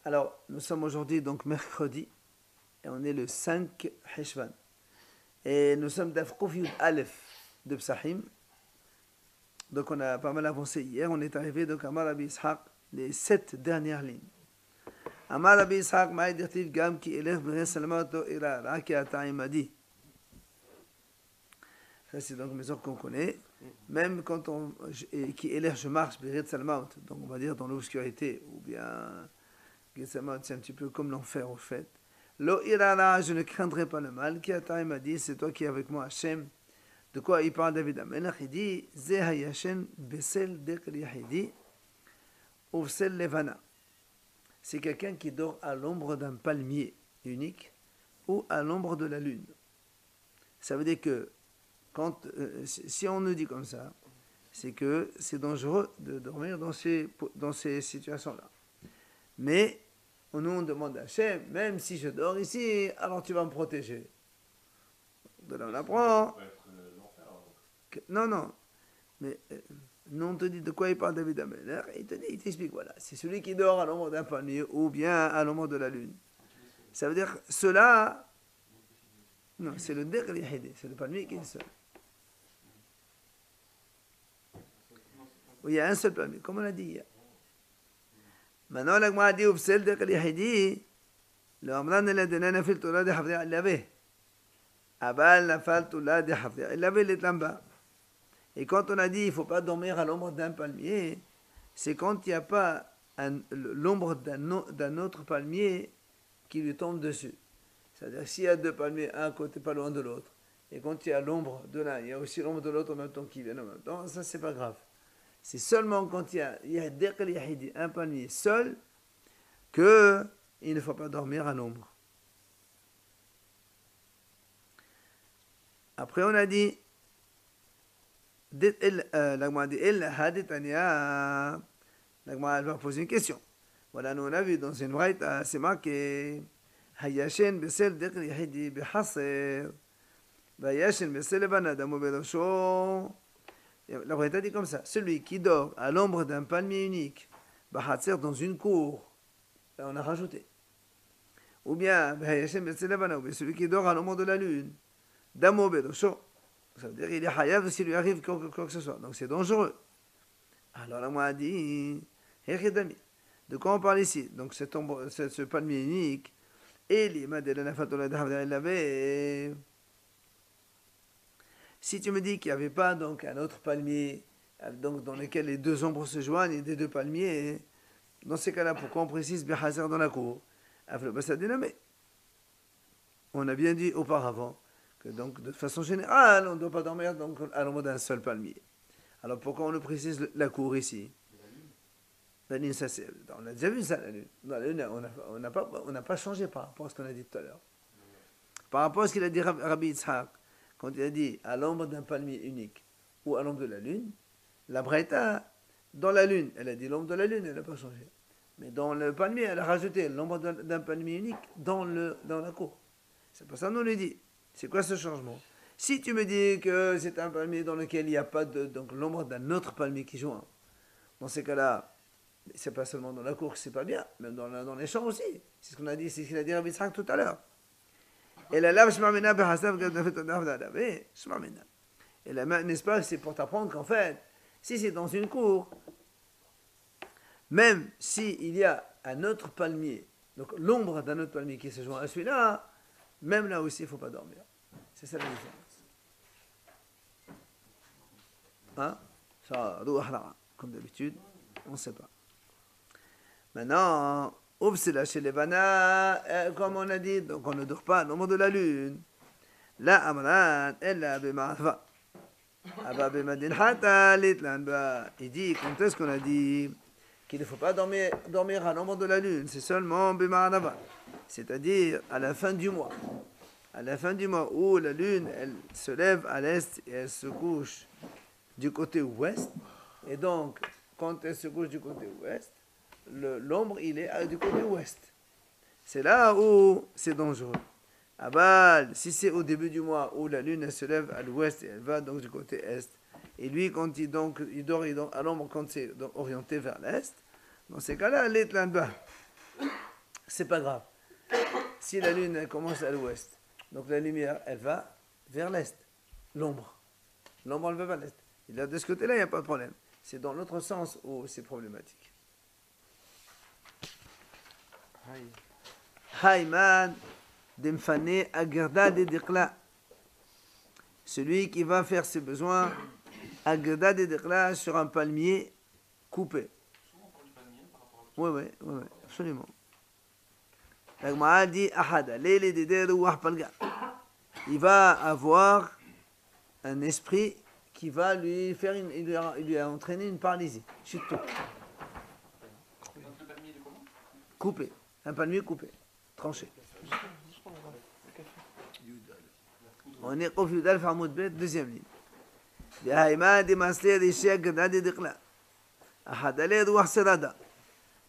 Alors, nous sommes aujourd'hui donc mercredi, et on est le 5 Heshvan. Et nous sommes d'Afkouf Yud Aleph de Psahim. Donc on a pas mal avancé hier, on est arrivé donc à Amar Rabbi Ishaq, les 7 dernières lignes. Amar Rabbi Ishaq, Ma'edirtiv Gam ki elech b'nei salamato ira raki ata'imadi. Ça c'est donc une maison qu'on connaît. Même quand on qui elech je marche b'nei salamaut, donc on va dire dans l'obscurité, ou bien c'est un petit peu comme l'enfer au fait. Lo irara, je ne craindrai pas le mal. Qui m'a dit, c'est toi qui es avec moi, Hachem. De quoi il parle David Amelech? Il dit, Ze hayashen besel dekri yahidi, uvsel levana. C'est quelqu'un qui dort à l'ombre d'un palmier unique ou à l'ombre de la lune. Ça veut dire que quand, si on nous dit comme ça, c'est que c'est dangereux de dormir dans ces situations-là. Mais nous, on demande à Hachem, même si je dors ici, alors tu vas me protéger. De là, on apprend. Non. Mais non, on te dit de quoi il parle David Amelech. Il t'explique, voilà. C'est celui qui dort à l'ombre d'un palmier ou bien à l'ombre de la lune. Ça veut dire, cela, non, c'est le Dekri Yahidi, c'est le palmier qui est seul. Oui, il y a un seul palmier, comme on l'a dit hier. Maintenant, la Gemara dit, Ufsel Dekri Yahidi, le Amran elle a donné un fil Torah de Hafri al-Lavé. Abal Nafal Torah de Hafri al-Lavé les Tamba. Et quand on a dit il ne faut pas dormir à l'ombre d'un palmier, c'est quand il n'y a pas l'ombre d'un autre palmier qui lui tombe dessus. C'est-à-dire s'il y a deux palmiers, un côté pas loin de l'autre, et quand il y a l'ombre de l'un, il y a aussi l'ombre de l'autre en même temps qui viennent en même temps, ça c'est pas grave. C'est seulement quand il y a un palmier seul qu'il ne faut pas dormir à l'ombre. Après on a dit la Gemara dit la Gemara va poser une question. Voilà, nous on a vu dans une braïta, c'est marqué Hayashen besel dekri yahidi behaser Vayashen besel levana damo bedosho. La braïta dit comme ça, celui qui dort à l'ombre d'un palmier unique, bahatser dans une cour, là on a rajouté. Ou bien Hayashen besel levana, ou celui qui dort à l'ombre de la lune, damo bedosho. Ça veut dire qu'il est hayav s'il lui arrive quoi que ce soit. Donc c'est dangereux. Alors là, moi, a dit, de quoi on parle ici? Donc ce palmier unique, si tu me dis qu'il n'y avait pas donc un autre palmier donc, dans lequel les deux ombres se joignent et des deux palmiers, dans ces cas-là, pourquoi on précise Behazer dans la cour? On a bien dit auparavant que donc de façon générale, on ne doit pas dormir donc, à l'ombre d'un seul palmier. Alors pourquoi on le précise la cour ici? La lune, ça c'est, on a déjà vu ça, la lune. Dans la lune, on n'a pas changé par rapport à ce qu'on a dit tout à l'heure. Par rapport à ce qu'il a dit Rabbi Yitzhak, quand il a dit à l'ombre d'un palmier unique ou à l'ombre de la lune, la Braïta, dans la lune, elle a dit l'ombre de la lune, elle n'a pas changé. Mais dans le palmier, elle a rajouté l'ombre d'un palmier unique dans la cour. C'est pour ça qu'on nous le dit. C'est quoi ce changement? Si tu me dis que c'est un palmier dans lequel il n'y a pas donc l'ombre d'un autre palmier qui joint, dans ces cas-là, c'est pas seulement dans la cour que c'est pas bien, même dans les champs aussi. C'est ce qu'on a dit, c'est ce qu'il a dit Rabbi Yitzhak tout à l'heure. Et la lave shmamena behasav shmamena. Et la n'est-ce pas, c'est pour t'apprendre qu'en fait, si c'est dans une cour, même s'il y a un autre palmier, donc l'ombre d'un autre palmier qui se joint à celui-là, même là aussi, il ne faut pas dormir. C'est ça la différence. Hein? Ça, comme d'habitude, on ne sait pas. Maintenant, c'est chez les Vana, comme on a dit, donc on ne dort pas à l'ombre de la lune. La Amran, elle a b'ma'ava. Abba b'madin hata litlanba. Il dit, quand est-ce qu'on a dit qu'il ne faut pas dormir à l'ombre de la lune? C'est seulement b'ma'ava. C'est-à-dire à la fin du mois. À la fin du mois où la lune, elle se lève à l'est et elle se couche du côté ouest. Et donc, quand elle se couche du côté ouest, l'ombre, il est du côté ouest. C'est là où c'est dangereux. Si c'est au début du mois où la lune, elle se lève à l'ouest et elle va donc du côté est, et lui, quand il dort à l'ombre quand c'est orienté vers l'est, dans ces cas-là, elle est là-bas. c'est pas grave. Si la lune elle commence à l'ouest, donc la lumière, elle va vers l'est. L'ombre, elle va vers l'est. Et là, de ce côté-là, il n'y a pas de problème. C'est dans l'autre sens où c'est problématique. Hayman demfane agerda de dikla. Celui qui va faire ses besoins agerda de dikla sur un palmier coupé. Oui, absolument. Il va avoir un esprit qui va lui faire il lui a entraîné une paralysie. Coupé. Un palmier coupé. Tranché. On est au Yudal Farmoud Bet, deuxième ligne.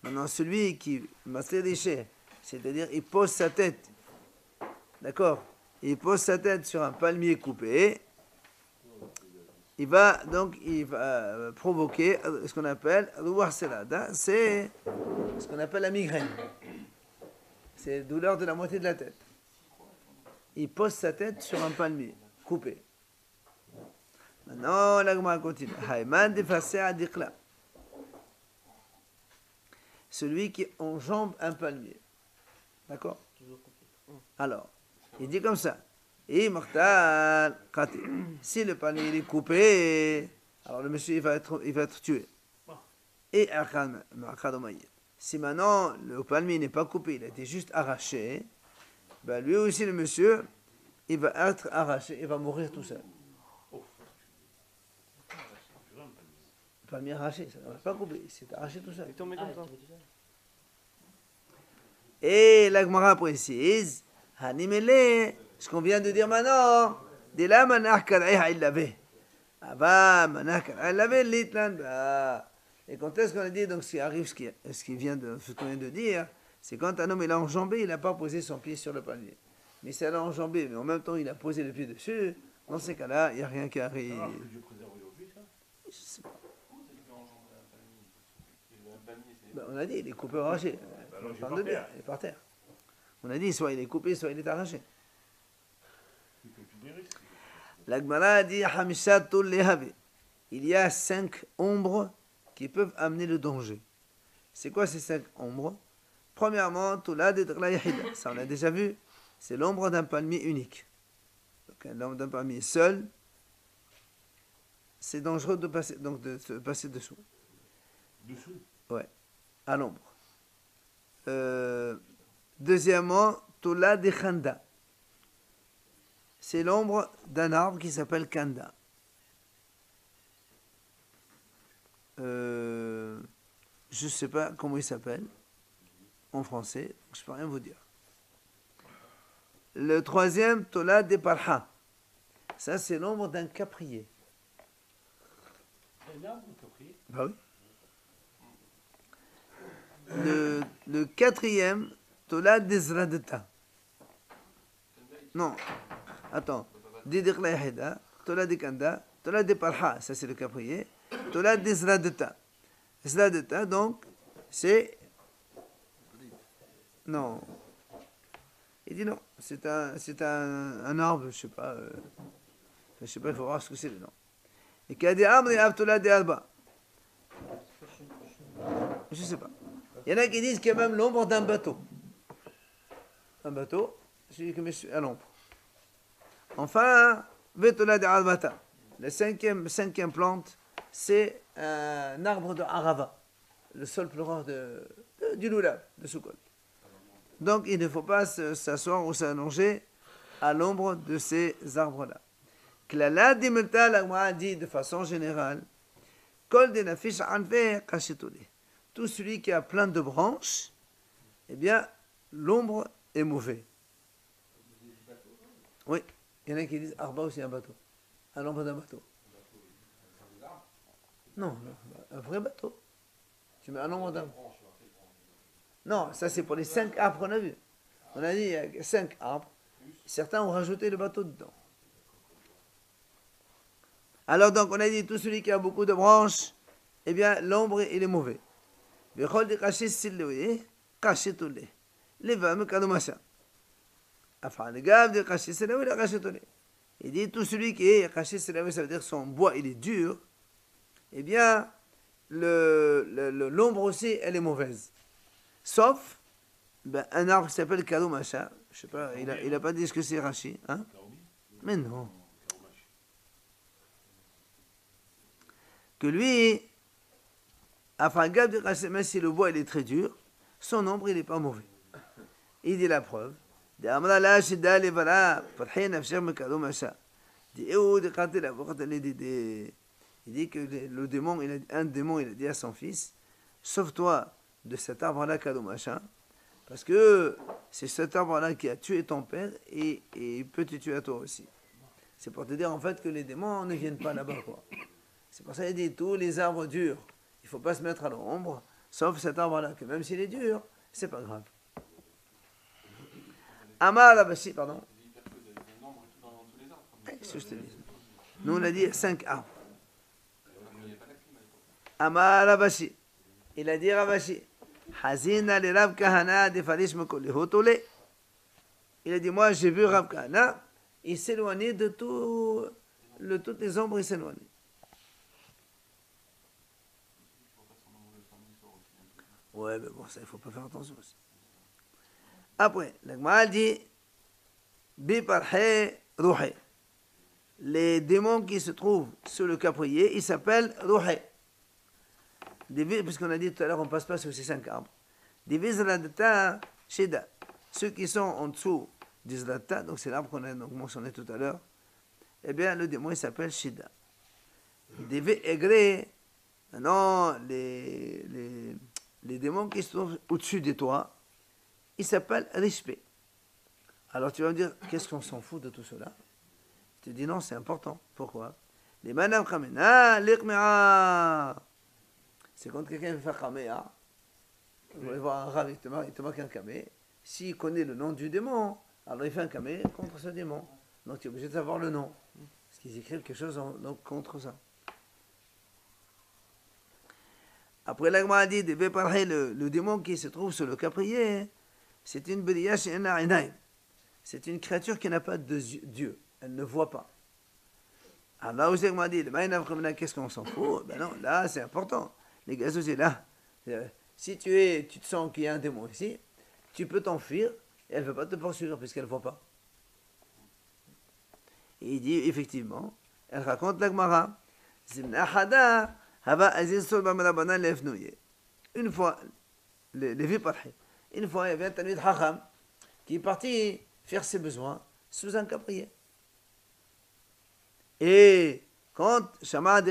Maintenant, celui qui c'est-à-dire il pose sa tête, d'accord, il pose sa tête sur un palmier coupé, il va provoquer ce qu'on appelle c'est ce qu'on appelle la migraine. C'est douleur de la moitié de la tête. Il pose sa tête sur un palmier coupé. Maintenant, la Gemara continue. Celui qui enjambe un palmier. D'accord? Alors, il dit comme ça. Si le palmier est coupé, alors le monsieur il va être tué. Et si maintenant le palmier n'est pas coupé, il a été juste arraché, ben lui aussi le monsieur, il va être arraché, il va mourir tout seul. Le palmier arraché, ça ne va pas coupé, c'est arraché tout seul. Et la Gemara précise, Hanimele, ce qu'on vient de dire maintenant, de la manach karaiha illavé. Ava manach karaiha illavé litlan. Et quand est-ce qu'on a dit, donc ce qui arrive, ce qu'on vient de dire, c'est quand un homme il a enjambé, il n'a pas posé son pied sur le palmier. Mais s'il a enjambé, mais en même temps il a posé le pied dessus, dans ces cas-là, il n'y a rien qui arrive. Je sais pas. Ben, on a dit, il est coupé ou arraché. Il est par terre. On a dit, soit il est coupé, soit il est arraché. La Gemara dit, il y a 5 ombres qui peuvent amener le danger. C'est quoi ces 5 ombres? Premièrement, ça on a déjà vu, c'est l'ombre d'un palmier unique. Donc l'ombre d'un palmier seul, c'est dangereux de passer, donc de se passer dessous. Dessous? Ouais, à l'ombre. Deuxièmement, Tola de Khanda. C'est l'ombre d'un arbre qui s'appelle Kanda. Je ne sais pas comment il s'appelle en français, je ne peux rien vous dire. Le troisième, Tola de Parha. Ça, c'est l'ombre d'un caprier. Un arbre, un caprier? Bah oui. Le quatrième, Tola d'Ezradeta. Non, attends. Didiqla Yahida, Tola de Kanda, Tola de Parha, ça c'est le caprier. Tola d'Ezradeta. Ezradeta, donc, c'est. Non. Il dit non, c'est un arbre, je sais pas, il faut voir ce que c'est le nom. Et qu'il y a des arbres et Tola de Alba. Je sais pas. Il y en a qui disent qu'il y a même l'ombre d'un bateau. Un bateau, celui qui met à l'ombre. Enfin, Vetola de Albata. La cinquième plante, c'est un arbre de Arava, le sol pleureur du Lula, de Sukkot. Donc il ne faut pas s'asseoir ou s'allonger à l'ombre de ces arbres-là. Klala dimulta, la dit de façon générale, Kol de nafish anve kashituli. Tout celui qui a plein de branches, eh bien, l'ombre est mauvaise. Oui, il y en a qui disent Arba aussi un bateau, à l'ombre d'un bateau. Non, un vrai bateau. Tu mets à l'ombre d'un. Non, ça c'est pour les 5 arbres qu'on a vus. On a dit il y a 5 arbres. Certains ont rajouté le bateau dedans. Alors donc on a dit tout celui qui a beaucoup de branches, eh bien l'ombre il est mauvais. les fameux kadomasha. Afin le gab de Kashi Selawi, la Kachetole. Il dit tout celui qui est Kashi Selawi, ça veut dire son bois il est dur, eh bien l'ombre aussi elle est mauvaise. Sauf un arbre qui s'appelle kadomasha. Je sais pas, il a pas dit ce que c'est Rashi, hein? Mais non. Que lui, enfin, gab de Kashi, même si le bois il est très dur, son ombre il n'est pas mauvais. Il dit la preuve. Il dit que le démon, un démon, il a dit à son fils, sauve-toi de cet arbre-là, Kadomasha, parce que c'est cet arbre-là qui a tué ton père et il peut te tuer à toi aussi. C'est pour te dire en fait que les démons ne viennent pas là-bas, quoi. C'est pour ça qu'il dit tous les arbres durs, il ne faut pas se mettre à l'ombre, sauf cet arbre-là, que même s'il est dur, c'est pas grave. Amar Abashi, pardon. Qu'est-ce que je te dis? Nous on a dit 5 arbres. Amar Abashi. Il a dit Abashi. Hazina le Rav Kahana de Farish Mekoli Hotole. Il a dit moi j'ai vu Rav Kahana, il s'éloignait de toutes les ombres, il s'éloignait. Ouais, mais bon, ça il faut pas faire attention aussi. Après, l'Agma dit Biparhe Ruhe. Les démons qui se trouvent sur le caprier, ils s'appellent Ruhe. Puisqu'on a dit tout à l'heure, on ne passe pas sur ces 5 arbres. Des Vizradata Sheda. Ceux qui sont en dessous des Zlata, donc c'est l'arbre qu'on a donc mentionné tout à l'heure, eh bien le démon il s'appelle Sheda. Des Ve'egre, non, les démons qui se trouvent au-dessus des toits, il s'appelle Rishpe. Alors tu vas me dire, qu'est-ce qu'on s'en fout de tout cela? Je te dis non, c'est important. Pourquoi? Les manam khamena, l'ikmea. C'est quand quelqu'un veut faire kamea. Vous allez voir un rave, il te marque un kamé. S'il connaît le nom du démon, alors il fait un kamé contre ce démon. Donc tu es obligé de savoir le nom. Parce qu'ils écrivent quelque chose donc, contre ça. Après l'agma a dit, le démon qui se trouve sur le caprier, c'est une beriyash enainaim. C'est une créature qui n'a pas de Dieu. Elle ne voit pas. Alors là où l'agma a dit, qu'est-ce qu'on s'en fout? Ben non, là c'est important. Les gars, c'est là. Si tu te sens qu'il y a un démon ici, tu peux t'enfuir et elle ne veut pas te poursuivre puisqu'elle ne voit pas. Et il dit, effectivement, elle raconte l'agmara. Une fois, une fois, il y avait un Talmid Chacham qui est parti faire ses besoins sous un caprier. Et quand Shama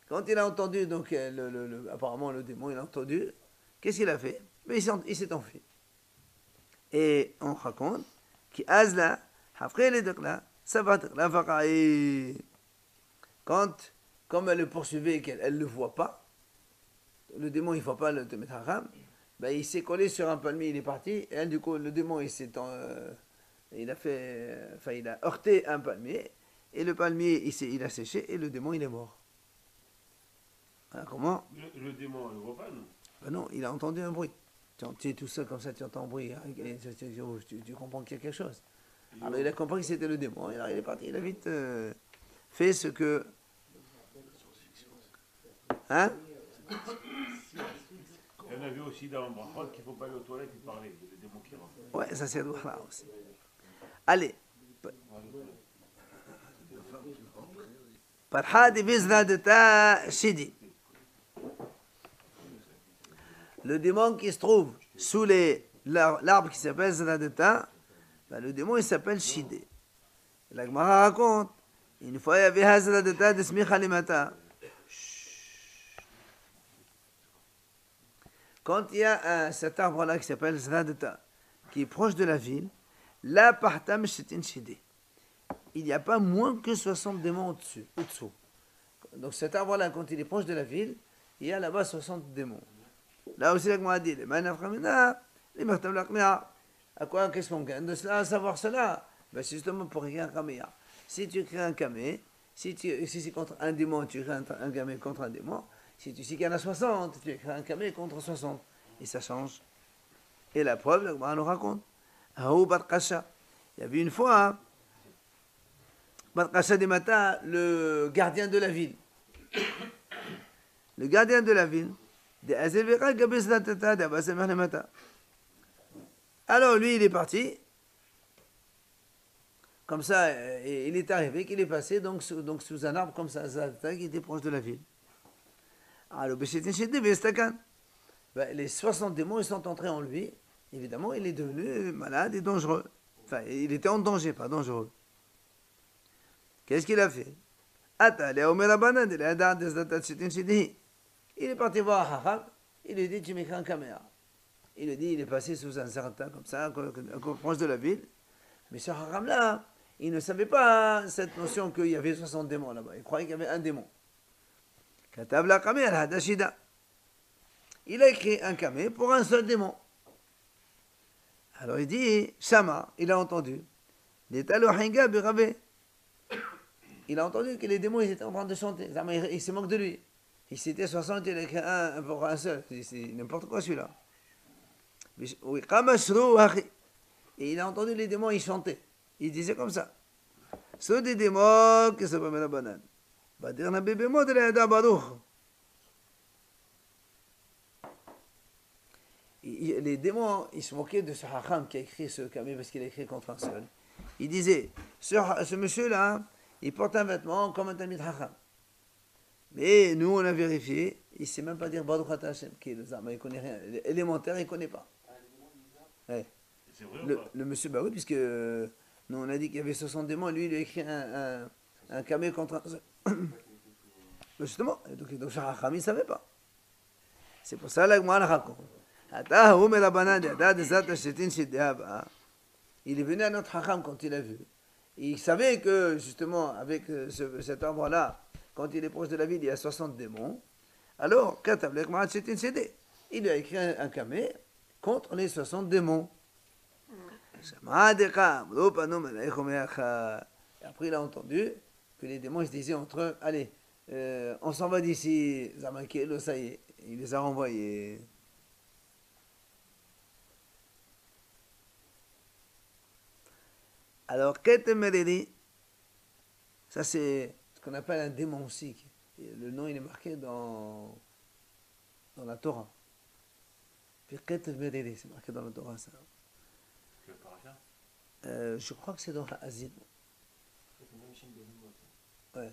quand il a entendu, donc apparemment le démon, il a entendu, qu'est-ce qu'il a fait? Mais il s'est enfui. Et on raconte qu'Azla, après les dekla, ça va la faqa'i. Quand, comme elle le poursuivait et qu'elle ne le voit pas, le démon il ne voit pas le Talmid Chacham, ben, il s'est collé sur un palmier, il est parti, et elle, du coup, le démon il a heurté un palmier, et le palmier il a séché, et le démon il est mort. Alors, comment? Le démon, il ne voit pas, non? Ben non, il a entendu un bruit. Tu es tout seul comme ça, tu entends un bruit, hein, et tu comprends qu'il y a quelque chose. Alors il a compris que c'était le démon, alors il est parti, il a vite fait ce que... Hein? Il y en avait aussi dans Brachot qu'il ne faut pas aller aux toilettes et parler, il y a des démons qui rentrent. Ouais, ça c'est là aussi. Allez. Parhadi Vizradata Shidi. Le démon qui se trouve sous l'arbre qui s'appelle Zradata, ben, le démon il s'appelle Shide. La Gemara raconte, une fois il y avait Zradata de Smicha Limata. Quand il y a cet arbre-là qui s'appelle Zradata, qui est proche de la ville, là, Partam Shetin Shide. Il n'y a pas moins que 60 démons au-dessous. Donc cet arbre-là, quand il est proche de la ville, il y a là-bas 60 démons. Là aussi, la Gemara dit, à quoi, qu'est-ce qu'on gagne de cela, à savoir cela? Ben, c'est justement pour écrire un kaméa. Si tu écris un kamé, si c'est contre un démon, tu écris un kamé contre un démon. Si tu sais qu'il y en a 60, tu écris un kamé contre 60. Et ça change. Et la preuve, la Gemara nous raconte. Ahou Bat Kasha. Il y avait une fois, hein, Bat Kasha des Mata, le gardien de la ville. Le gardien de la ville. Alors lui, il est parti. Comme ça, il est arrivé, qu'il est passé donc sous un arbre comme ça, qui était proche de la ville. Alors, les 60 démons, ils sont entrés en lui. Évidemment, il est devenu malade et dangereux. Enfin, il était en danger, pas dangereux. Qu'est-ce qu'il a fait? Il est parti voir Hacham. Il lui dit, tu m'écris un caméra. Il lui dit, il est passé sous un certain comme ça, proche de la ville. Mais ce Hacham-là, il ne savait pas cette notion qu'il y avait 60 démons là-bas. Il croyait qu'il y avait un démon. Il a écrit un camé pour un seul démon. Alors il dit, Shama, il a entendu. Il a entendu que les démons ils étaient en train de chanter. Il se moque de lui. Il citait 60, il a écrit un pour un seul. C'est n'importe quoi celui-là. Et il a entendu les démons, ils chantaient. Il disait comme ça. Ce des démons qui se promènent la banane. Les démons, ils se moquaient de ce Hacham qui a écrit ce camé parce qu'il a écrit contre un seul. Il disait, ce monsieur-là, il porte un vêtement comme un Talmid Hacham. Mais nous, on a vérifié, il ne sait même pas dire Baruch Ata Hashem, qui est le Zama, il ne connaît rien. L'élémentaire, il ne connaît pas. Ouais. C'est vrai ou pas? Le monsieur, bah oui, puisque nous, on a dit qu'il y avait 60 démons, lui, il a écrit un camé contre un seul. Justement, donc Hacham, il ne savait pas. C'est pour ça que la raconte. Il est venu à notre Hacham quand il a vu. Il savait que, justement, avec cet arbre-là, quand il est proche de la ville, il y a 60 démons. Alors, il lui a écrit un camé contre les 60 démons. Et après, il a entendu que les démons se disaient entre eux, allez, on s'en va d'ici, Zamakielo, ça y est, il les a renvoyés. Alors, Ketemeriri, ça c'est ce qu'on appelle un démon aussi. Le nom il est marqué dans la Torah. Puis Ketemeriri, c'est marqué dans la Torah ça. Je crois que c'est dans Ha'azin. Ouais.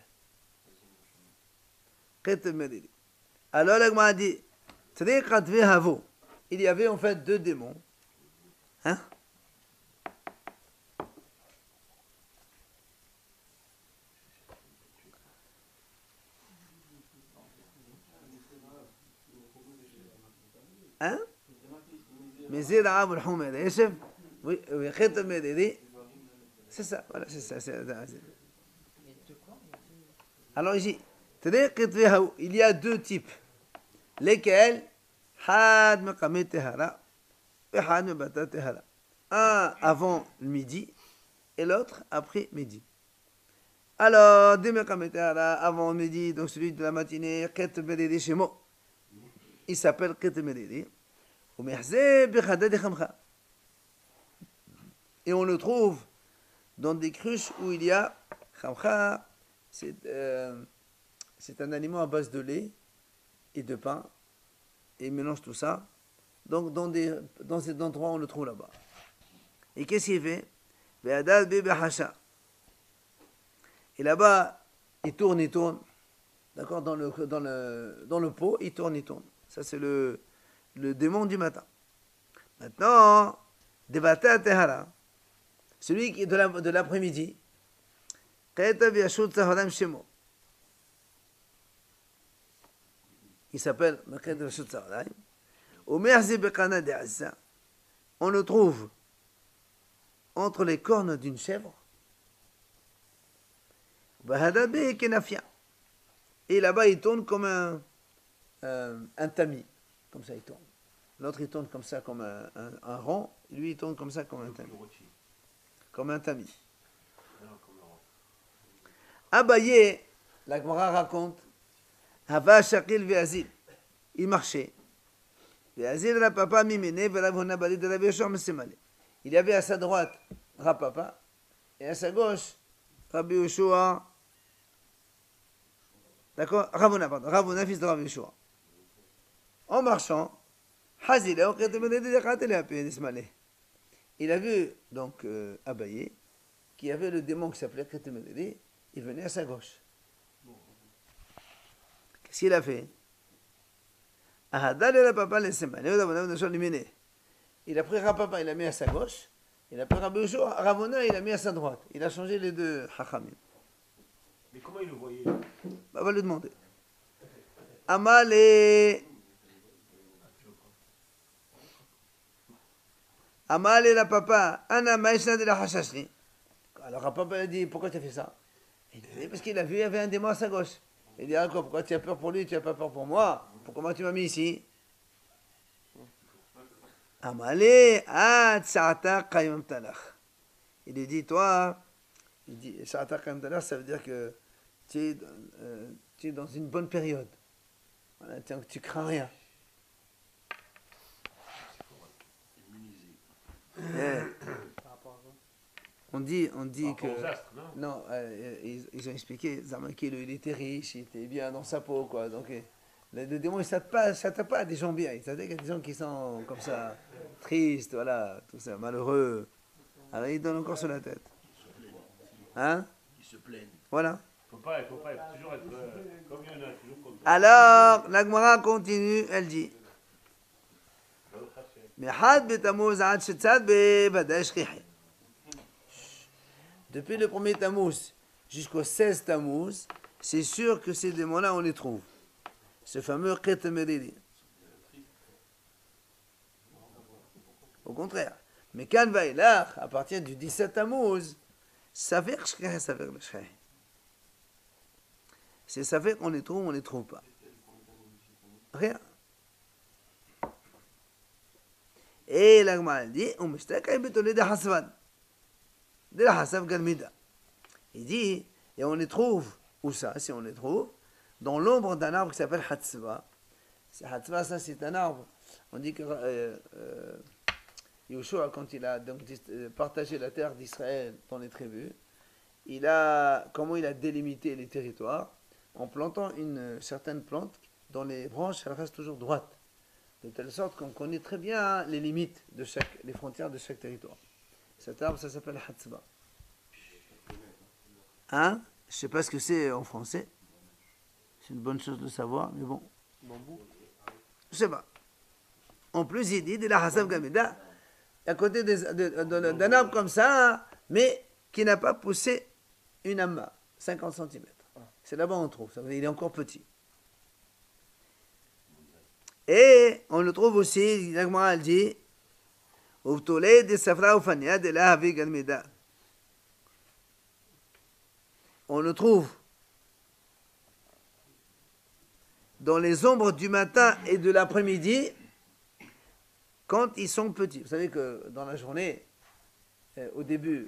Ketemeriri. Alors, la Gemara dit, il y avait en fait deux démons. Hein? Hein? Mézira Abul Humer, oui, c'est ça, voilà, c'est ça. Alors ici, il y a deux types, lesquels Had Maqamit Tehara et Had Mabata Tehara. Un avant le midi et l'autre après midi. Alors, des Maqamit Tehara avant le midi, donc celui de la matinée, Ket Meriri Shemo. Il s'appelle Ket Meriri. Et on le trouve dans des cruches où il y a Khamcha, c'est un aliment à base de lait et de pain, et il mélange tout ça. Donc dans cet endroit, on le trouve là-bas. Et qu'est-ce qu'il fait? Et là-bas, il tourne. D'accord, dans le pot, il tourne. Ça, c'est le démon du matin. Maintenant, Devata Tehara, celui qui est de l'après-midi, il s'appelle on le trouve entre les cornes d'une chèvre, et là-bas il tourne comme un tamis, comme ça il tourne. L'autre il tourne comme ça, comme un rond, et lui il tourne comme ça, comme un tamis. Comme un tamis. Abaye, la Gemara raconte, Hava Shakil Ve'azil, il marchait. Il y avait à sa droite Rapapa et à sa gauche Rabbi Yoshua. D'accord, Ravuna, pardon, Ravuna, fils de Rabbi Yoshua. En marchant, il a vu donc Abaye qui avait le démon qui s'appelait Ketemeleli, il venait à sa gauche. Qu'est-ce qu'il a fait? Il a pris Rapapa, il l'a mis à sa gauche. Il a pris Rabbi Yoshua, Ravuna, il l'a mis à sa droite. Il a changé les deux Chachamim. Mais comment il le voyait? On va lui demander. Amale la papa, Anna Maïsna de la Hachashni. Alors Rapapa a dit, pourquoi tu as fait ça? Il dit, parce qu'il a vu, il y avait un démon à sa gauche. Il dit, encore, pourquoi tu as peur pour lui, tu n'as pas peur pour moi? Pourquoi tu m'as mis ici? Amale, tsa'ata qayyam talach. Il lui dit, toi, il dit, tsa'ata qayyam talach, ça veut dire que tu es dans une bonne période. Voilà, tu crains rien. On dit que non, ils ont expliqué Zamaki, il était riche, il était bien dans sa peau, quoi. Donc le démon il s'attaque pas à des gens bien, il s'attaque à des gens qui sont comme ça tristes, voilà, tout ça, malheureux. Alors il donne encore sur la tête. Hein? Ils se plaignent. Voilà. Faut pas toujours être comme il y en a toujours comme ça. Alors la Gemara continue, elle dit. Depuis le premier Tammuz jusqu'au 16 Tammuz, c'est sûr que ces démons-là, on les trouve. Ce fameux Ketemelili. Au contraire. Mais quand va là, à partir du 17 Tammuz, ça fait le Shkhay. C'est ça fait qu'on les trouve, on les trouve pas. Rien. Et la Gemara dit, il dit, et on les trouve, où ça, si on les trouve, dans l'ombre d'un arbre qui s'appelle Hatzva. Hatzva, ça c'est un arbre. On dit que Yoshua, quand il a donc partagé la terre d'Israël dans les tribus, comment il a délimité les territoires en plantant une certaine plante dont les branches restent toujours droites. De telle sorte qu'on connaît très bien les limites les frontières de chaque territoire. Cet arbre, ça s'appelle Hatzba. Hein? Je ne sais pas ce que c'est en français. C'est une bonne chose de savoir, mais bon. Bambou. Je ne sais pas. En plus, il dit de la Hassab Gamida, à côté d'un arbre comme ça, mais qui n'a pas poussé une amma, 50 cm. C'est là-bas on trouve, ça veut dire il est encore petit. Et on le trouve aussi, l'Agmara dit, on le trouve dans les ombres du matin et de l'après-midi quand ils sont petits. Vous savez que dans la journée, au début,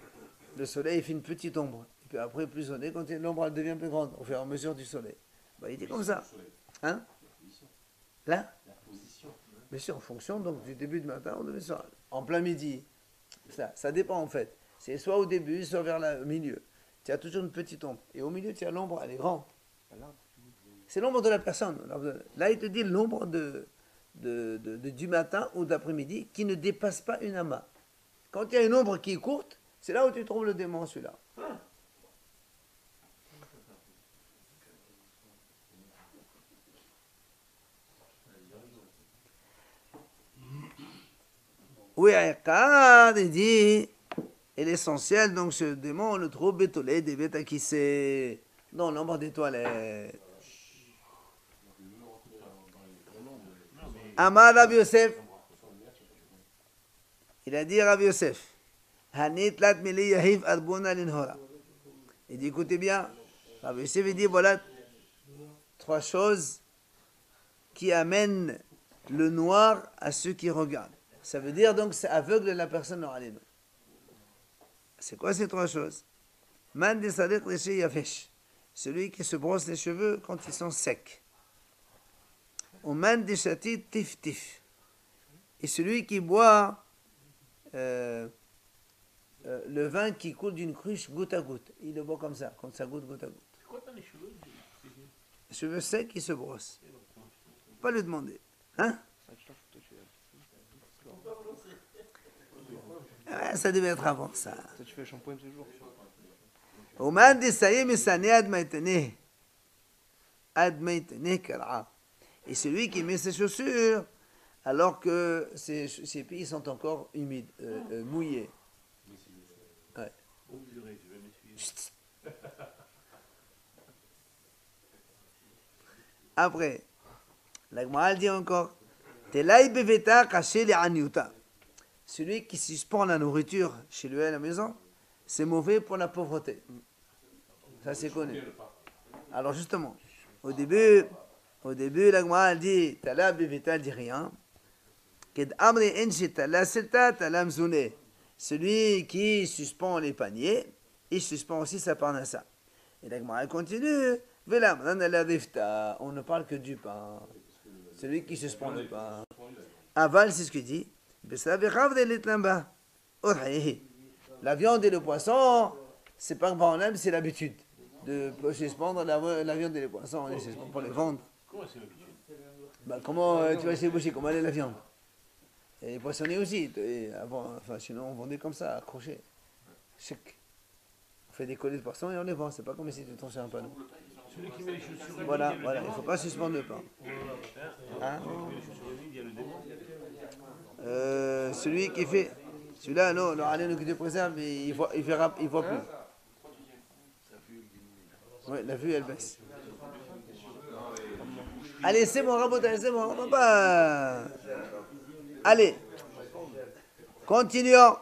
le soleil fait une petite ombre. Et puis après, plus on est, quand l'ombre devient plus grande, au fur et à mesure du soleil. Bah, il dit comme ça. Hein? Là? Bien sûr, en fonction donc, du début du matin, on devait ça. En plein midi. Ça dépend en fait. C'est soit au début, soit vers le milieu. Tu as toujours une petite ombre. Et au milieu, tu as l'ombre, elle est grande. C'est l'ombre de la personne. Là, il te dit l'ombre du matin ou d'après-midi qui ne dépasse pas une amas. Quand il y a une ombre qui est courte, c'est là où tu trouves le démon, celui-là. Oui, il dit, et l'essentiel, donc ce démon, on le trouve bétolé des bêtes qui c'est dans l'ombre des toilettes. Amar Rabbi Yosef, il a dit Rabbi Yosef, Hanit lat mili yahiv arbuna linhora. Il dit, écoutez bien, Rabbi Yosef, il dit, voilà 3 choses qui amènent le noir à ceux qui regardent. Ça veut dire donc c'est aveugle la personne normalement. C'est quoi ces 3 choses? Man de sadiq leché yafesh, celui qui se brosse les cheveux quand ils sont secs. Ou man de chati tif tif, et celui qui boit le vin qui coule d'une cruche goutte à goutte. Il le boit comme ça goutte à goutte. C'est quoi dans les cheveux? Les cheveux secs, il se brosse. Pas le demander. Hein? Ouais, ça devait être avant ça. Tu fais le shampoing tous les jours. Et celui qui met ses chaussures alors que ses pieds sont encore humides, mouillés. Ouais. Oh, purée, je vais m'essuyer. Chut. Après, la Gemara dit encore, Telai beveta caché les aniuta. Celui qui suspend la nourriture chez lui à la maison, c'est mauvais pour la pauvreté. Ça c'est connu. Alors justement, au début, la Gemara dit, Tala beveta dit rien. Ked amri enshi tala selta tala mzune. Celui qui suspend les paniers, il suspend aussi sa parnassa. Et la Gemara continue, Velam, on ne parle que du pain. Celui qui suspend le pain. Aval, c'est ce qu'il dit. La viande et le poisson, c'est pas un problème, c'est l'habitude de suspendre la viande et le poisson. On les suspend pour les vendre. Comment c'est l'habitude? Comment tu vas chez le boucher, comment elle est la viande? Et les poissonniers aussi. Et avant, sinon on vendait comme ça, accroché. Chic. On fait des collets de poisson et on les vend. C'est pas comme si tu tranchais un panneau. Celui qui met les chaussures. Voilà, il ne faut pas suspendre le pain. Hein? Il y a le démon. Celui qui fait. Celui-là, non, le haleine qui te préserve, il voit plus. Oui, la vue, elle baisse. Allez, c'est bon, Rabotai, c'est bon, on va pas. Allez, continuons.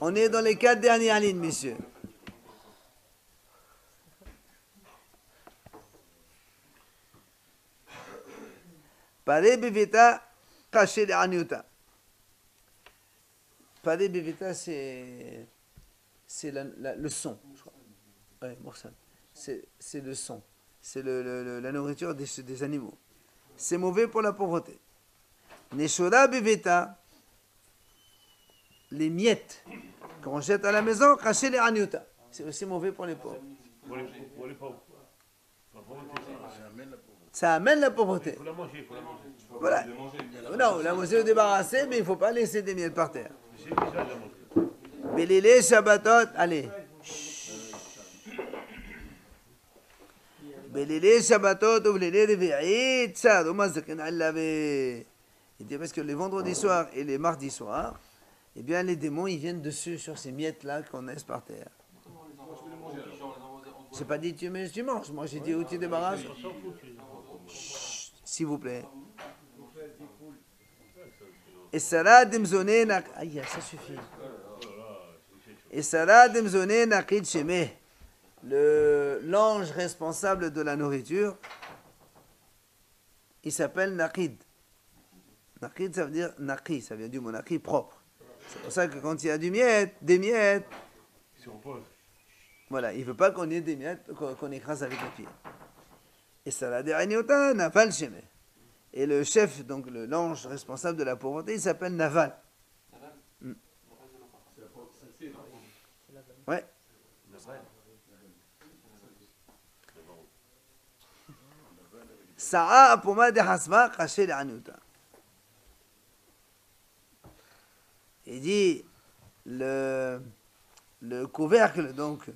On est dans les 4 dernières lignes, messieurs. Paré bevita, caché les aniuta. Paré bevita, c'est le son, je crois. Oui, Morsan. C'est le son. C'est la nourriture des animaux. C'est mauvais pour la pauvreté. Neshoda bevita, les miettes qu'on jette à la maison, caché les aniuta. C'est aussi mauvais pour les pauvres. Pour les pauvres. La pauvreté, Ça amène la pauvreté. il faut la manger, il faut la manger. Voilà. Non, la manger ou débarrasser, mais il ne faut pas laisser des miettes par terre. C'est déjà la manger. Belélé, Shabbatot, allez. Belélé, Shabbatot, ouvrez-les, réveillez, tsad, omazakin, allavé. Il dit parce que les vendredis soirs et les mardis soirs, eh bien les démons, ils viennent dessus, sur ces miettes-là qu'on laisse par terre. J'ai pas dit tu manges, moi j'ai dit où tu débarrasses. Chut, s'il vous plaît. Et Sarah Demzoné n'a. Aïe, ça suffit. Et Sarah Demzoné n'a qu'à Shemé. L'ange responsable de la nourriture, il s'appelle Naqid. Naqid, ça veut dire Naqi, ça vient du mot Naqi, propre. C'est pour ça que quand il y a des miettes, Il se repose. voilà, il ne veut pas qu'on ait des miettes, qu'on écrase avec les pieds. Et Sarah Demzoné n'a pas le Shemé. Et le chef, donc l'ange responsable de la pauvreté, il s'appelle Naval. Ouais. Sa'a apoma de hasma caché les anuta. Il dit le couvercle, donc,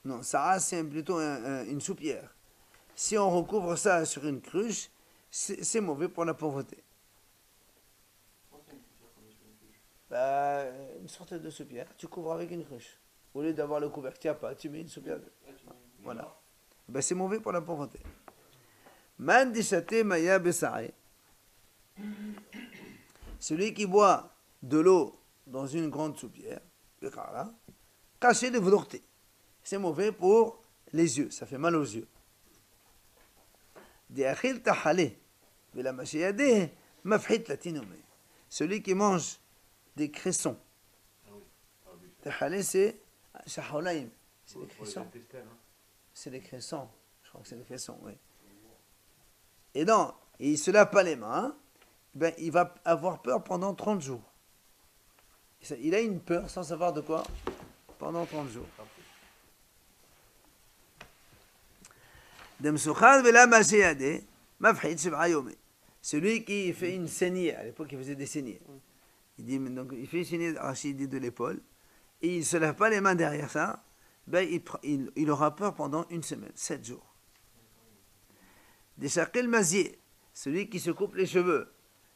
non, Sa'a c'est plutôt une soupière. Si on recouvre ça sur une cruche, c'est mauvais pour la pauvreté. Une sorte de soupière, tu couvres avec une cruche. Au lieu d'avoir le couvercle, tu n'as pas, tu mets une soupière. Voilà. C'est mauvais pour la pauvreté. Celui qui boit de l'eau dans une grande soupière, caché de volonté. C'est mauvais pour les yeux, ça fait mal aux yeux. Celui qui mange des cressons. C'est des cressons. C'est des cressons. Je crois que c'est des cressons, oui. Et non, il se lave pas les mains. ben, il va avoir peur pendant 30 jours. Il a une peur sans savoir de quoi pendant 30 jours. Celui qui fait une saignée, à l'époque il faisait des saignées. Il dit, donc, il fait une saignée Rachid de l'épaule et il ne se lève pas les mains derrière ça, ben, il aura peur pendant une semaine, 7 jours. Des shaqil mazier, celui qui se coupe les cheveux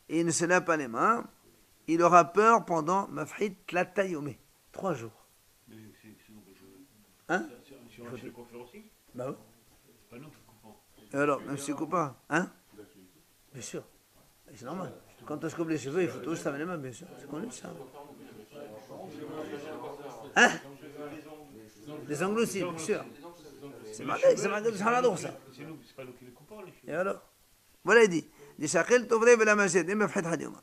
et il ne se lave pas les mains, il aura peur pendant mafhid tlatayomé, 3 jours. Hein? Si on le coiffeur aussi? Bah oui. C'est pas nous qui coupons. Et alors, même si tu coupes pas, hein? Bien sûr. C'est normal. Quand on se coupe les cheveux, il faut toujours se laver les mains, bien sûr. C'est connu ça. Hein? Les ongles aussi, bien sûr. C'est marqué dans ça. C'est nous, c'est pas nous qui les coupons, les cheveux. Et alors? Voilà, il dit. Des shaqil tovré vela majed, mafhid hadiyoma.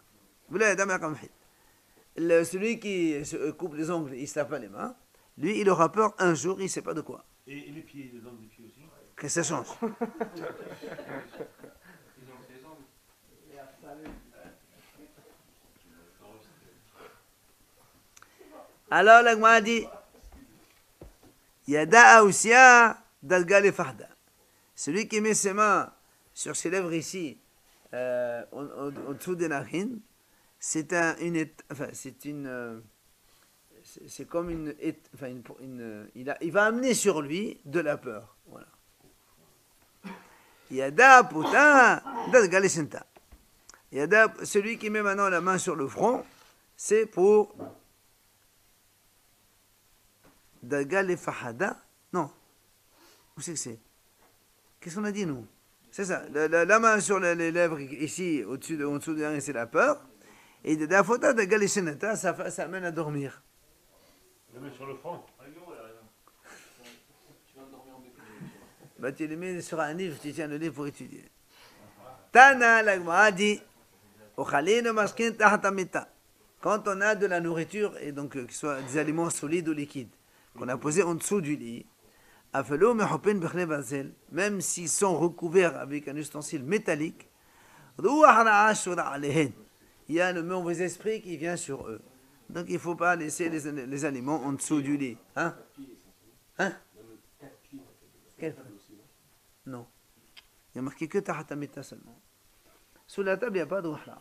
Voilà, dama kamhid. Celui qui se coupe les ongles, il ne se lave pas les mains. Lui, il aura peur un jour, il ne sait pas de quoi. Et les pieds, les ongles des pieds aussi? Que ça change. Alors, la Gemara dit Yada Aousia Dalgal Fahda. Celui qui met ses mains sur ses lèvres ici, au-dessous des narines, c'est comme il va amener sur lui de la peur. Voilà. Yada putain Dalgal Senta. Yada, celui qui met maintenant la main sur le front, c'est pour Dalgal Fahada. Non. Où c'est que c'est? Qu'est-ce qu'on a dit, nous? C'est ça. La main sur les lèvres, ici, en dessous de la c'est la peur. Et de la faute de Galishenata, ça amène à dormir. Le met sur le front. Bah, tu le mets sur un livre, tu tiens le livre pour étudier. Tana, la Gemara dit quand on a de la nourriture, et donc que ce soit des aliments solides ou liquides, qu'on a posés en dessous du lit, même s'ils sont recouverts avec un ustensile métallique, il y a le mauvais esprit qui vient sur eux. Donc il ne faut pas laisser les aliments en dessous du lit. Hein? Hein? Quel? Non. Il n'y a marqué que tahatamita seulement. Sous la table, il n'y a pas de wahla.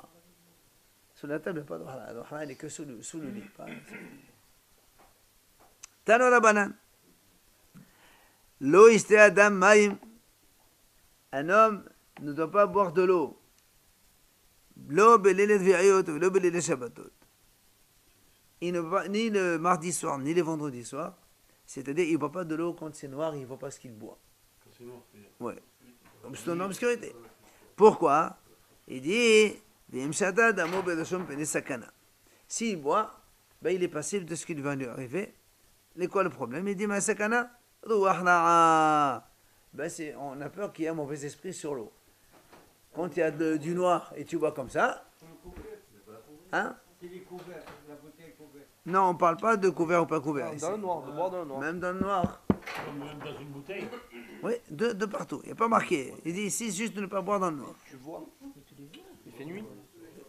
Sous la table, il n'y a pas de wahla. Le wahla, il n'est que sous le lit. Tano la banane. L'eau iste adam maïm. Un homme ne doit pas boire de l'eau. L'eau belilet viayot, l'eau belilet shabbatot. Il ne boit ni le mardi soir, ni le vendredi soir. C'est-à-dire, il ne boit pas de l'eau quand c'est noir, il ne voit pas ce qu'il boit. Quand c'est noir, c'est bien. Ouais. C'est en obscurité. Pourquoi? Il dit, s'il boit, ben il est passible de ce qui va lui arriver. C'est quoi le problème? Il dit, ben on a peur qu'il y ait un mauvais esprit sur l'eau. Quand il y a du noir et tu bois comme ça, hein? Non, on ne parle pas de couvert ou pas couvert. Dans le noir, de boire dans le noir. Même dans le noir. Même dans une bouteille. Oui, de partout. Il n'y a pas marqué. Il dit ici juste de ne pas boire dans le noir. Tu vois, il fait nuit.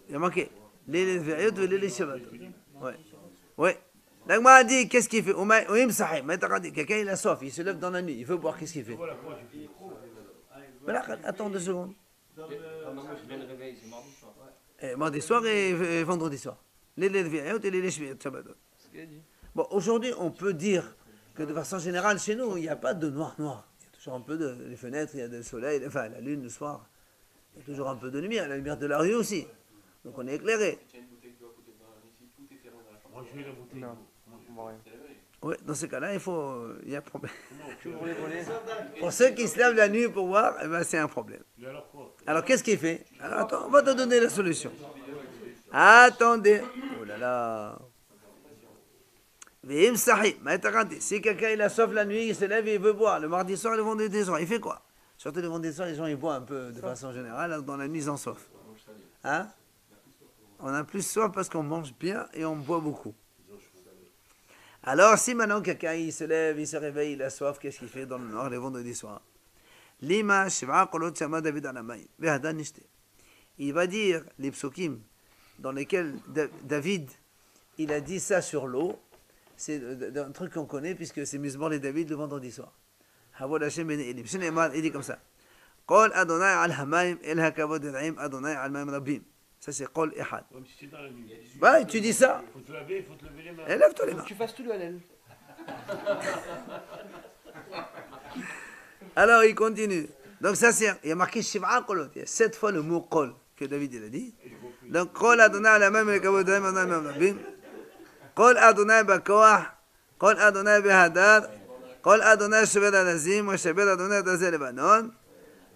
Il y a marqué. Les veriotes ou les shabbatot. Oui. Oui. L'agma a dit, qu'est-ce qu'il fait? Quelqu'un il a soif, il se lève dans la nuit, il veut boire, qu'est-ce qu'il fait? Voilà, comment tu fais? Voilà, attends 2 secondes. C'est Mardi soir et vendredi soir. Les veriotes et les shabbatot. ce qu'il a dit. Bon, aujourd'hui, on peut dire que de façon générale, chez nous, il n'y a pas de noir. Il y a toujours un peu les fenêtres, il y a du soleil, enfin la lune le soir. Il y a toujours un peu de lumière, la lumière de la rue aussi. Donc on est éclairé. Moi, je vais la bouteille. Non, on voit rien. Oui, dans ce cas-là, il y a un problème. Tu ouvres les volets. Pour ceux qui se lèvent la nuit pour voir, eh ben, c'est un problème. Et alors quoi? Alors qu'est-ce qu'il fait? Alors attends, on va te donner la solution. Attendez. Oh là là. Si quelqu'un il a soif la nuit, il se lève et il veut boire. Le mardi soir et le vendredi soir, il fait quoi? Surtout le vendredi soir, les gens ils boivent un peu de façon générale. Alors dans la nuit, ils ont soif. Hein? On a plus soif parce qu'on mange bien et on boit beaucoup. Alors si maintenant quelqu'un il se lève, il se réveille, il a soif, qu'est-ce qu'il fait dans le nord le vendredi soir? Lima shiva kolot shama David alamay. Ve'ada nishte. il va dire les psukim dans lesquels David, il a dit ça sur l'eau. C'est un truc qu'on connaît puisque c'est Mizmor les David le vendredi soir. Havod Hashem ben Elim. Il dit comme ça. Qol Adonai al hamayim el hakavod el Adonai al mayim rabim. Ça c'est Qol Ehad. Même si c'est dans la nuit. Ouais, tu dis ça. Faut te laver, faut te lever les mains. Lève-toi les Faut mains. que tu fasses tout le halal. Alors il continue. Donc ça c'est, il y a marqué Shiv'a Qolot. Il y a 7 fois le mot Qol que David il a dit. Donc Qol Adonai al hamayim el hakavod el Adonai al mayim rabim. Qol Adonai bakoach. Qol Adonai behadar. Qol Adonai shover alazim. Wa shover Adonai dazel Lebanon.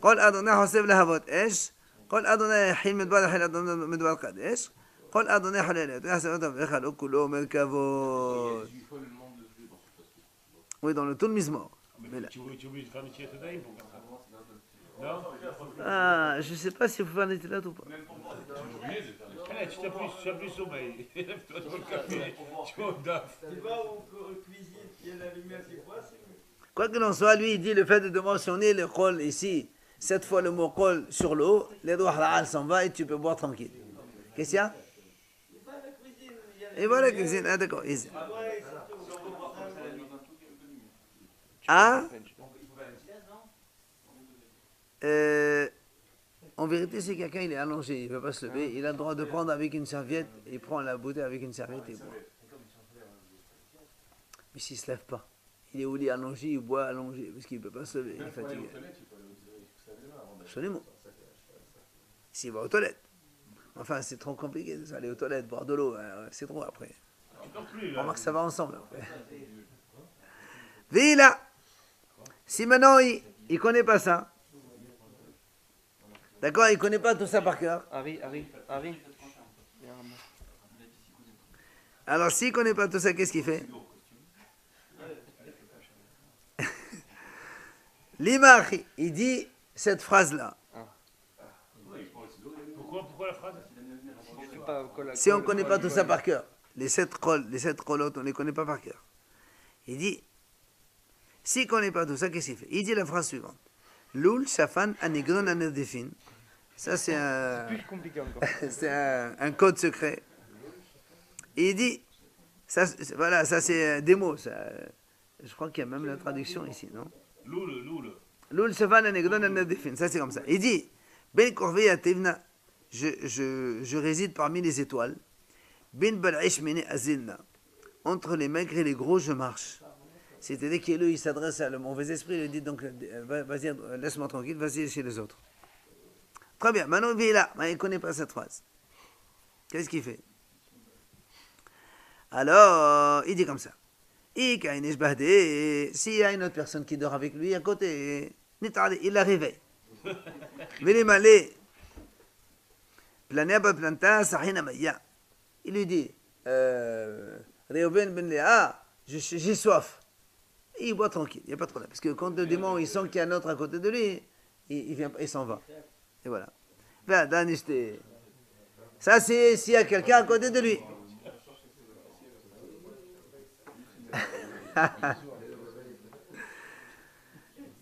قل أدوني حسب لهبوت إيش قل أدوني حين مدبر حين أدوني مدبر قديش قل أدوني حلالات ويحسب أدوني يخلق كلهم الكفوت. Oui, dans le tout le Mizmor. Tu es obligé de faire des tirs de pour faire ça. Non. Ah, je ne sais pas s'il faut faire des tilates ou pas. Allez, tu t'appuies sommeil. Lève-toi dans le café. Tu vas au DAF. Tu vas au cuisine, il y a la lumière qui passe. Quoi qu'il en soit, lui, il dit le fait de mentionner le Qol ici, 7 fois le mot Qol sur l'eau, les doigts halal s'en va et tu peux boire tranquille. Qu'est-ce qu'il y a? Et voilà la cuisine. Ah, d'accord. Ah, en vérité, si quelqu'un il est allongé, il ne veut pas se lever, il a le droit de prendre avec une serviette, il prend la bouteille avec une serviette et il boit. Mais s'il ne se lève pas, il est au lit allongé, il boit allongé, parce qu'il ne peut pas se lever, il est fatigué. Absolument. S'il va aux toilettes. Enfin, c'est trop compliqué d'aller aux toilettes, boire de l'eau, c'est trop après. On remarque que ça va ensemble après. Vila. Si maintenant il ne connaît pas ça, d'accord, il ne connaît pas tout ça par cœur. Harry. Alors s'il ne connaît pas tout ça, qu'est-ce qu'il fait? L'Imachi, il dit cette phrase-là. Pourquoi la phrase? Si on ne connaît pas tout ça par cœur, les 7 kolot, on ne les connaît pas par cœur. Il dit, s'il ne connaît pas tout ça, qu'est-ce qu'il fait? Il dit la phrase suivante. Loul, Shafan, Anigron, Anerdefin. Ça, c'est plus compliqué encore. c'est un code secret. Et il dit, ça, voilà, ça c'est des mots. Ça, je crois qu'il y a même la traduction ici, non? Loul. Loul, Shafan, Anigron, Anerdefin. Ça, c'est comme ça. Il dit, Ben Korvei Atevna. Je réside parmi les étoiles. Bin Bal'ish Mene Azilna. Entre les maigres et les gros, je marche. C'est-à-dire qu'il s'adresse à le mauvais esprit, il lui dit donc, vas-y, laisse-moi tranquille, vas-y chez les autres. Très bien, maintenant il est là, mais il ne connaît pas cette phrase. Qu'est-ce qu'il fait? Alors, il dit comme ça. S'il y a une autre personne qui dort avec lui à côté, il la réveille. Mais les malais, il lui dit, Réhouven ben Léa, j'ai soif. Et il boit tranquille, il n'y a pas de problème. Parce que quand le démon il sent qu'il y a un autre à côté de lui, il s'en va. Et voilà. Ça, c'est s'il y a quelqu'un à côté de lui.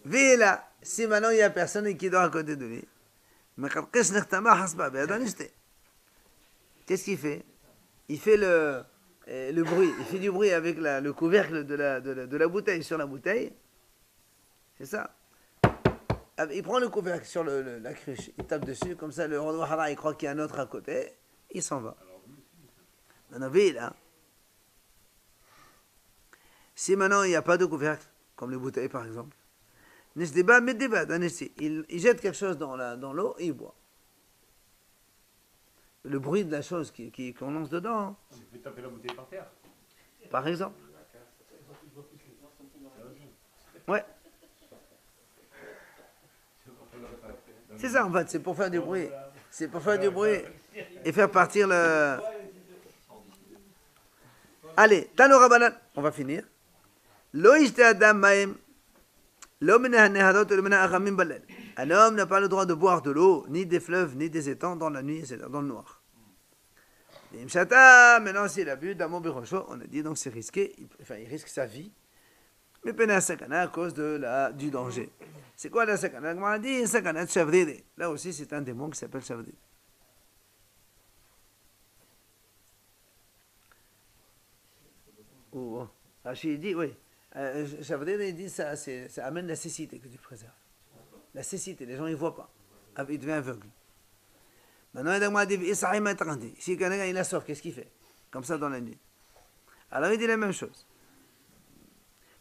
Vila, si maintenant il n'y a personne qui dort à côté de lui. Qu'est-ce qu'il fait? Il fait le bruit, il fait du bruit avec le couvercle de la bouteille sur la bouteille. C'est ça. Il prend le couvercle sur la cruche, il tape dessus, comme ça le Renoir il croit qu'il y a un autre à côté, il s'en va. Maintenant, là. Si maintenant il n'y a pas de couvercle, comme les bouteilles par exemple, il jette quelque chose dans l'eau et il boit. Le bruit de la chose qu'on lance dedans. Tu peux taper la bouteille par terre. Par exemple. Ouais. C'est ça en fait, c'est pour faire du bruit. C'est pour faire du bruit et faire partir le... Allez, Tano Rabbanan, on va finir. Un homme n'a pas le droit de boire de l'eau, ni des fleuves, ni des étangs dans la nuit, c'est-à-dire dans le noir. Maintenant, s'il a bu d'Amon Berocho, on a dit donc c'est risqué, il risque sa vie. Mais Pena Sakana à cause du danger. C'est quoi la Sakana? On a dit Sakana de Chavdide. Là aussi, c'est un démon qui s'appelle Chavdide. Ou Rachid dit, oui. Chavdil, il dit ça amène la cécité que tu préserves. La cécité, les gens ils ne voient pas. Il devient aveugle. Maintenant, si quelqu'un il a soif, qu'est-ce qu'il fait? Comme ça dans la nuit. Alors il dit la même chose.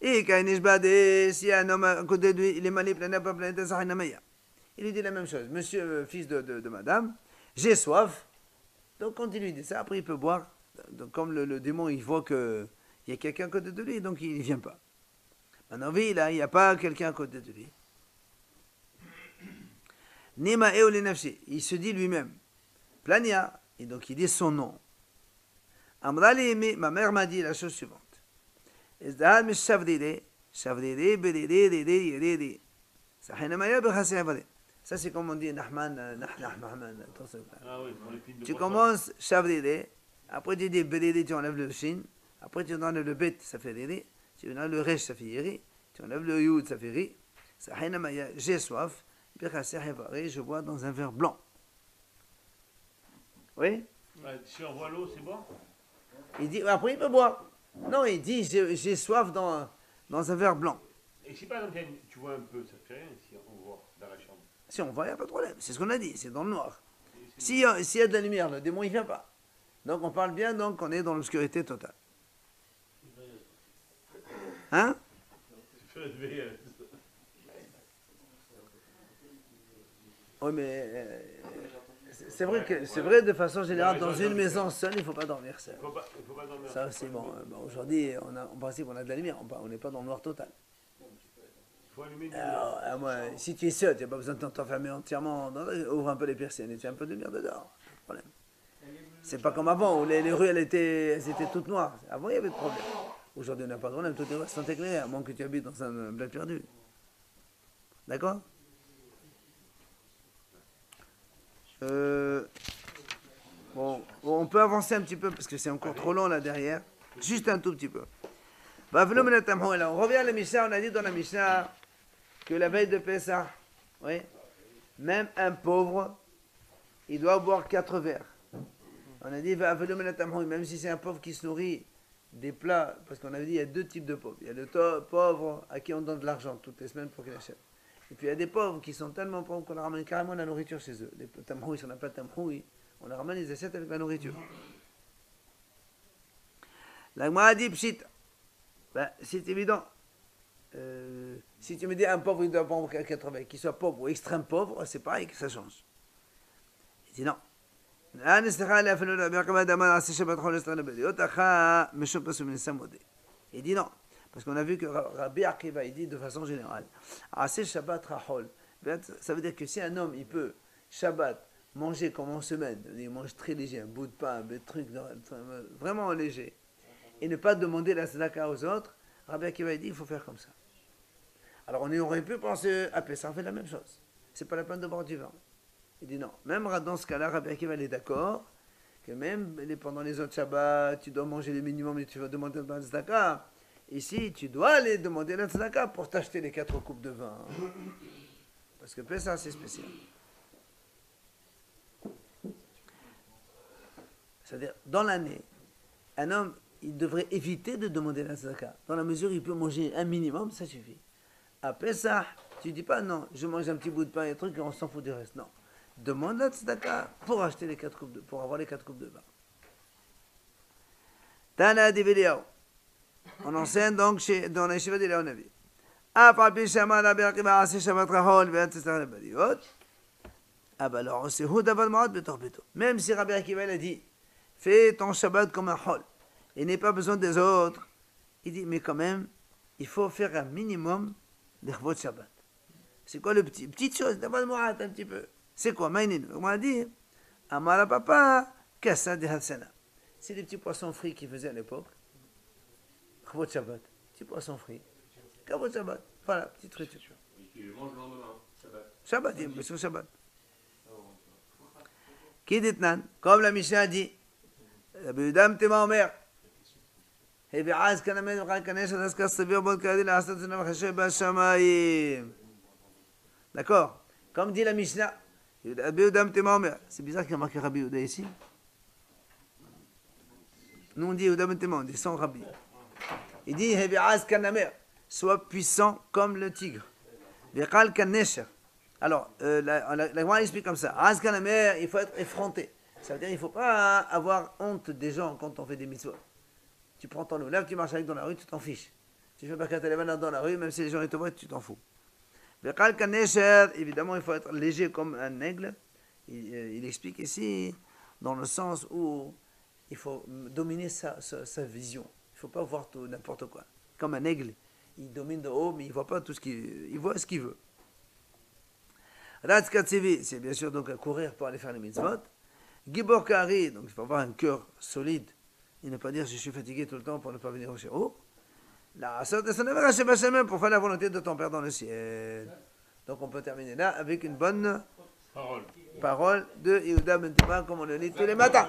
Et quand si un homme à côté de lui, il est manipulé, il lui dit la même chose. Monsieur, fils de madame, j'ai soif. Donc quand il lui dit ça, après il peut boire. Donc, comme le démon, il voit qu'il y a quelqu'un à côté de lui, donc il ne vient pas. Maintenant, oui, là, il n'y a pas quelqu'un à côté de lui. Nima eoli nafsi, il se dit lui-même. Plania, et donc il dit son nom. Amrali, ma mère m'a dit la chose suivante. Ça, c'est comme on dit, Nahman. Ah oui, pour les films de Tu poisson. commences Shavdide, après tu dis Bedide, tu enlèves le Shin, après tu enlèves le Bet, ça fait Riri, tu enlèves le Resh, ça fait Yeri, tu enlèves le Yud, ça fait Ri. J'ai soif, je bois dans un verre blanc. Oui? Ouais, si on voit l'eau, c'est bon? Il dit, après il peut boire. Non, il dit, j'ai soif dans un verre blanc. Et si par exemple tu vois un peu, ça te fait rien si on voit dans la chambre. Si on voit, il n'y a pas de problème. C'est ce qu'on a dit, c'est dans le noir. S'il y a de la lumière, le démon, il ne vient pas. Donc on parle bien, donc on est dans l'obscurité totale. Hein? Oui, mais c'est vrai de façon générale, dans une maison seule, il ne faut pas dormir seul. Il faut pas dormir. Ça, c'est bon. Aujourd'hui, en principe, on a de la lumière. On n'est pas dans le noir total. Il faut allumer une Alors, moi, si tu es seul, tu n'as pas besoin de t'enfermer entièrement. Ouvre un peu les persiennes et tu as un peu de lumière dedans. Pas de problème. C'est pas comme avant où les rues elles étaient toutes noires. Avant, il y avait de problème. Aujourd'hui, on n'a pas de problème. Toutes les rues sont éclairées, à moins que tu habites dans un bled perdu. D'accord? Bon, on peut avancer un petit peu parce que c'est encore trop long là derrière. Juste un tout petit peu. On revient à la Mishnah. On a dit dans la Mishnah que la veille de Pessah, oui, même un pauvre, il doit boire 4 verres. On a dit, même si c'est un pauvre qui se nourrit des plats, parce qu'on avait dit il y a 2 types de pauvres. Il y a le pauvre à qui on donne de l'argent toutes les semaines pour qu'il achète. Et puis il y a des pauvres qui sont tellement pauvres qu'on leur ramène carrément la nourriture chez eux. Les tamhoui, on n'a pas de tamhoui, on leur ramène les assiettes avec la nourriture. La Gemara a dit, pshit, ben, c'est évident. Si tu me dis un pauvre, il doit boire 80, qu'il soit pauvre ou extrême pauvre, c'est pareil que ça change. Il dit non. Il dit non. Parce qu'on a vu que Rabbi Akiva, il dit de façon générale, Shabbat Rahol. Ça veut dire que si un homme, il peut, Shabbat, manger comme en semaine, il mange très léger, un bout de pain, un bout de truc, vraiment léger, et ne pas demander la tzedaka aux autres, Rabbi Akiva, il dit, il faut faire comme ça. Alors on aurait pu penser, à Pessah, on fait la même chose. C'est pas la peine de boire du vin. Il dit non. Même dans ce cas-là, Rabbi Akiva, il est d'accord que même pendant les autres Shabbats, tu dois manger le minimum et tu vas demander la tzedaka. Ici, tu dois aller demander la tzedaka pour t'acheter les 4 coupes de vin. Parce que Pessah, c'est spécial. C'est-à-dire, dans l'année, un homme, il devrait éviter de demander la tzedaka. Dans la mesure où il peut manger un minimum, ça suffit. À Pessah, tu ne dis pas non, je mange un petit bout de pain et un truc et on s'en fout du reste. Non. Demande la tzedaka pour acheter les 4 coupes pour avoir les 4 coupes de vin. Tana Diveliao. On enseigne donc dans les cheveux de Léonavi. Ah, par Pichama, la Berkiba, assez Shabbat Rahol, et etc. Ah, bah alors, c'est Houdaval Maad Betorbeto. Même si Rabbi Akiva a dit, fais ton Shabbat comme un hol, et n'aie pas besoin des autres, il dit, mais quand même, il faut faire un minimum de Shabbat. C'est quoi le petite chose, Daval Maad un petit peu. C'est quoi, Maïnin? On m'a dit, Amara Papa, Kassa de Hatsana. C'est des petits poissons frits qu'ils faisaient à l'époque. Kavod Shabbat, petit poisson frit. Kavod Shabbat, voilà, petite friture. Tu le manges le lendemain, Shabbat. Shabbat, il sur Shabbat. Qui dit nan, comme la Mishnah a dit, Rabbi Yehuda Tema Omer, Hebi'az kanamed v'chal kanesh adaskas savir bod kadil asat zena v'chashe b'shamayim. D'accord? Comme dit la Mishnah, Rabbi Yehuda Tema Omer. C'est bizarre qu'il y a marqué Rabbi Yehuda ici. Nous on dit Yehuda Tema, on dit sans Rabbi. Il dit Hebi'az kanamer, sois puissant comme le tigre. Ve'qal kanesher. Alors, la Gemara explique comme ça. Az kanamer, il faut être effronté. Ça veut dire qu'il ne faut pas avoir honte des gens quand on fait des mitzvot. Tu prends ton oulav, tu marches avec dans la rue, tu t'en fiches. Tu fais Birkat Levan dans la rue, même si les gens te voient, tu t'en fous. Ve'qal kanesher, évidemment, il faut être léger comme un aigle. Il explique ici, dans le sens où il faut dominer sa vision. Il ne faut pas voir tout n'importe quoi. Comme un aigle, il domine de haut, mais il ne voit pas tout ce qu'il voit ce qu'il veut. Ratz Katsevi, c'est bien sûr donc à courir pour aller faire les mitzvot. Gibor Kari, donc il faut avoir un cœur solide. Il ne pas dire je suis fatigué tout le temps pour ne pas venir au shiur. La sorte de son œuvre, pour faire la volonté de ton Père dans le ciel. Donc on peut terminer là avec une bonne parole de Yehuda Ben Tema, comme on le lit tous les matins.